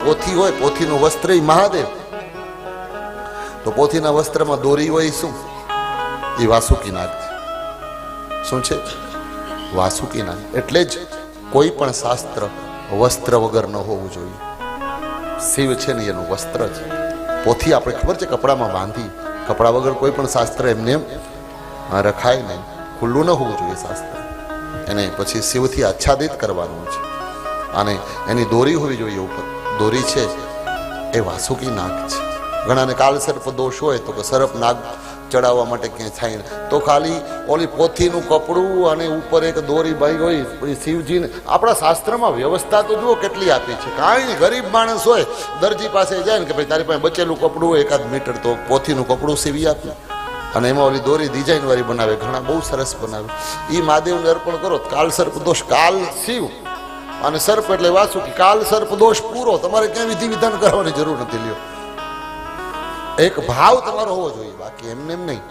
પોથી હોય, પોથીનું વસ્ત્ર ઈ મહાદેવ. તો પોથીના વસ્ત્રમાં દોરી હોય શું? એ વાસુકી નાગ છે. શું છે? વાસુકી નાગ. એટલે જ કોઈ પણ શાસ્ત્ર વસ્ત્ર વગર ન હોવું જોઈએ. શિવ છે ને એનું વસ્ત્ર છે. પોથી આપણે ખબર છે કપડામાં બાંધી, કપડા વગર કોઈ પણ શાસ્ત્ર એમને એમ રખાય નહીં, ખુલ્લું ન હોવું જોઈએ શાસ્ત્ર. એને પછી શિવથી આચ્છાદિત કરવાનું છે અને એની દોરી હોવી જોઈએ ઉપર. દોરી છે એ વાસુકી નાગ છે. ઘણાને કાળ સર્પ દોષ હોય તો કે સર્પ નાગ ચડાવવા માટે ક્યાંય થાય તો ખાલી ઓલી પોથીનું કપડું અને ઉપર એક દોરી બાઈ હોય. શિવજીને આપણા શાસ્ત્રમાં વ્યવસ્થા તો જુઓ કેટલી આપી છે. કાંઈ નહીં, ગરીબ માણસ હોય દરજી પાસે જાય ને કે ભાઈ તારી પાસે બચેલું કપડું હોય 1 મીટર, તો પોથીનું કપડું સીવી આપે અને એમાં ઓલી દોરી ડિઝાઇન વાળી બનાવે. ઘણા બહુ સરસ બનાવે. એ મહાદેવને અર્પણ કરો. કાળ સર્પ દોષ, કાલ શિવ અને સર્પ એટલે વાસુકી. કાલ સર્પ દોષ પૂરો. તમારે ક્યાં વિધિ વિધાન કરવાની જરૂર નથી. લ્યો, એક ભાવ તમારો હોવો જોઈએ, બાકી એમને એમ નહીં.